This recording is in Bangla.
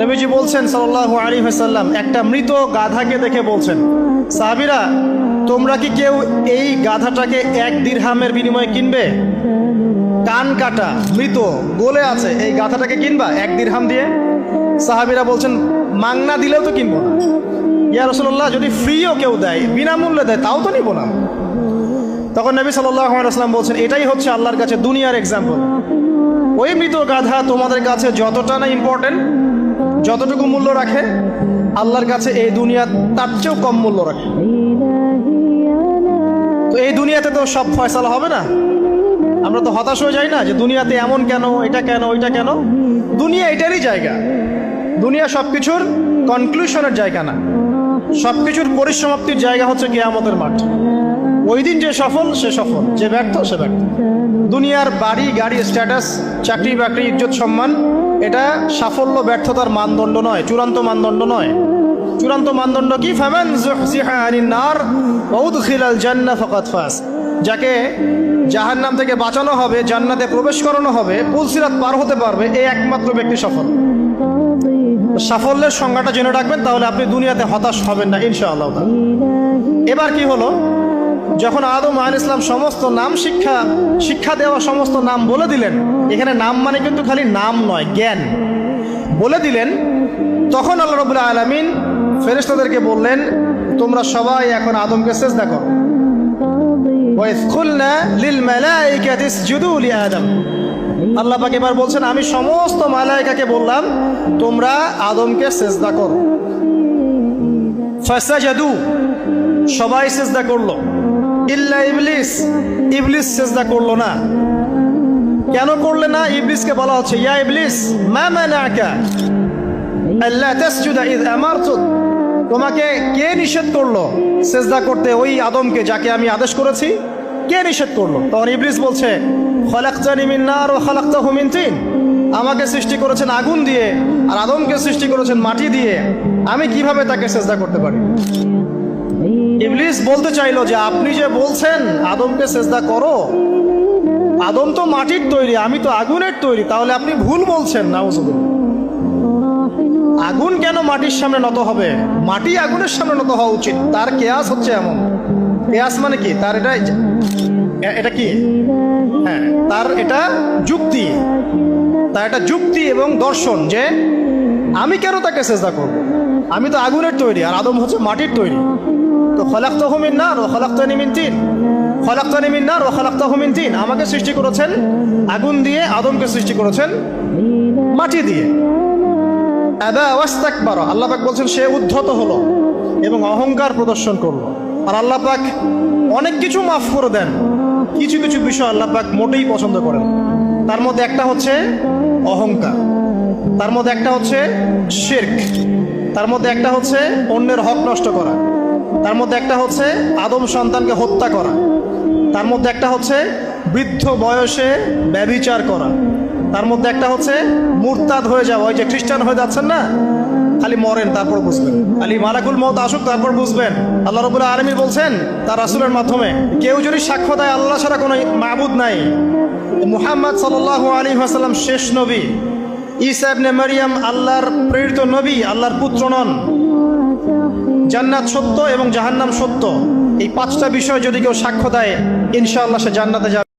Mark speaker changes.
Speaker 1: নবীজি বলছেন সাল্লাল্লাহু আলাইহি ওয়াসাল্লাম একটা মৃত গাধাকে দেখে বলছেন, সাহাবীরা তোমরা কি কেউ এই গাধাটাকে 1 দিরহামের বিনিময়ে কিনবে? কান কাটা মৃত গলে আছে, এই গাধাটাকে কিনবা 1 দিরহাম দিয়ে? সাহাবীরা বলছেন মাংনা দিলেও তো কিনবো না। ইয়া রাসূলুল্লাহ, যদি ফ্রিও কেউ দেয়, বিনামূল্যে দেয়, তাও তো নিব না। তখন নবী সাল্লাল্লাহু আলাইহি ওয়াসাল্লাম বলছেন এটাই হচ্ছে আল্লাহর কাছে দুনিয়ার এক্সাম্পল। ওই মৃত গাধা তোমাদের কাছে যতটা না ইম্পর্টেন্ট, যতটুকু মূল্য রাখে, আল্লাহর কাছে এই দুনিয়া তার চেয়েও কম মূল্য রাখে। তো এই দুনিয়াতে তো সব ফয়সালা হবে না। আমরা তো হতাশ হয়ে যাই না যে দুনিয়াতে এমন কেন, এটা কেন, ওইটা কেন। দুনিয়া এটারই জায়গা। দুনিয়া সবকিছুর কনক্লুশনের জায়গা না, সবকিছুর পরিসমাপ্তির জায়গা হচ্ছে কিয়ামতের মাঠ। ওই দিন যে সফল সে সফল, যে ব্যর্থ সে ব্যর্থ। দুনিয়ার বাড়ি গাড়ি, স্ট্যাটাস, চাকরি বাকরি, ইজ্জত সম্মান, এটা সাফল্য ব্যর্থতার মানদণ্ড নয়, চূড়ান্ত মানদণ্ড নয়। চূড়ান্ত মানদণ্ড কি? ফামান যুহজিহা আনিন নার ওয়া উদখিলাল জান্নাহ ফাকাদ ফাজ। যাকে জাহান্নাম থেকে বাঁচানো হবে, জান্নাতে প্রবেশ করানো হবে, পুলসিরাত পার হতে পারবে, এই একমাত্র ব্যক্তি সফল। সাফল্যের সংজ্ঞাটা জেনে রাখবেন, তাহলে আপনি দুনিয়াতে হতাশ হবেন না ইনশাআল্লাহ। এবার কি হলো, যখন আদম আলাইহিস সালাম সমস্ত নাম শিক্ষা দেওয়া সমস্ত নাম বলে দিলেন, এখানে নাম মানে কিন্তু খালি নাম নয়, জ্ঞান বলে দিলেন, তখন আল্লাহ রাব্বুল আলামিন ফেরেশতাদেরকে বললেন তোমরা সবাই এখন আদমকে সিজদা করো। ওয়া ইয কুলনা লিল মালাইকাতি ইসজুদু লি আদম। আল্লাহ পাক এবার বলছেন আমি সমস্ত মালায়েকাকে বললাম তোমরা আদমকে সিজদা করো। ফাসাজাদু, সবাই সিজদা করলো, ইল্লা ইবলিস, ইবলিস সিজদা করলো না। কেন করলে না? ইবলিসকে বলা হচ্ছে ইয়া ইবলিস মা মানাকা আল্লা তাসজুদা ইয আমারতুক। তোমাকে কে নিষেধ করলো সিজদা করতে ওই আদমকে যাকে আমি আদেশ করেছি? কে নিষেধ করলো? তখন ইবলিস বলছে খলাকতানি মিন নার ওয়া খলাকতাহু মিন তিন। আমাকে সৃষ্টি করেছেন আগুন দিয়ে আর আদমকে সৃষ্টি করেছেন মাটি দিয়ে, আমি কিভাবে তাকে সিজদা করতে পারি? ইবলিস বলতে চাইলো যে আপনি যে বলছেন আদমকে সিজদা করো, আদম তো মাটির তৈরি, আমি তো আগুনের তৈরি, তাহলে আপনি ভুল বলছেন। নাউজুবিল্লাহ। আগুন কেন মাটির সামনে নত হবে? মাটি আগুনের সামনে নত হওয়া উচিত। তার কেয়াস হচ্ছে এমন। কেয়াস মানে কি? তার এটা কি? হ্যাঁ, তার এটা যুক্তি, তার এটা যুক্তি এবং দর্শন যে আমি কেন তাকে সিজদা করব? আমি তো আগুনের তৈরি আর আদম হচ্ছে মাটির তৈরি। তো খলাকতাহু মিন নার ওয়া খলাকতানি মিন তিন, খলাকতানি মিন নার ওয়া খলাকতাহু মিন তিন। আমাকে সৃষ্টি করেছেন আগুন দিয়ে, আদমকে সৃষ্টি করেছেন মাটি দিয়ে। আবা ওয়াস্তাকবারা, আল্লাহ পাক বলছেন সে উদ্ধত হলো এবং অহংকার প্রদর্শন করলো। আর আল্লাহ পাক অনেক কিছু মাফ করে দেন, কিছু কিছু বিষয় আল্লাহ পাক মোটেই পছন্দ করেন। তার মধ্যে একটা হচ্ছে অহংকার, তার মধ্যে একটা হচ্ছে শিরক, তার মধ্যে একটা হচ্ছে অন্যের হক নষ্ট করা, তার মধ্যে একটা হচ্ছে আদম সন্তানকে হত্যা করা, তার মধ্যে একটা হচ্ছে বৃদ্ধ বয়সে ব্যভিচার করা, তার মধ্যে একটা হচ্ছে মুরতাদ হয়ে যাওয়া। ওই যে খ্রিস্টান হয়ে যাচ্ছেন না, খালি মরেন তারপর বুঝবেন, খালি মালাকুল মউত আসুক তারপর বুঝবেন। আল্লাহ রাব্বুল আলামিন বলছেন তার রাসূলের মাধ্যমে, কেউ যদি সাক্ষ্য দেয় আল্লাহ ছাড়া কোনো মাবুদ নাই, মুহাম্মদ সাল্লাল্লাহু আলাইহি ওয়াসাল্লাম শেষ নবী, ঈসা ইবনে মারইয়াম আল্লাহর প্রেরিত নবী, আল্লাহর পুত্র নন, জান্নাত সত্য এবং জাহান্নাম সত্য, এই 5টা বিষয় যদি কেউ সাক্ষ্য দেয় ইনশাআল্লাহ সে জান্নাতে যাবে।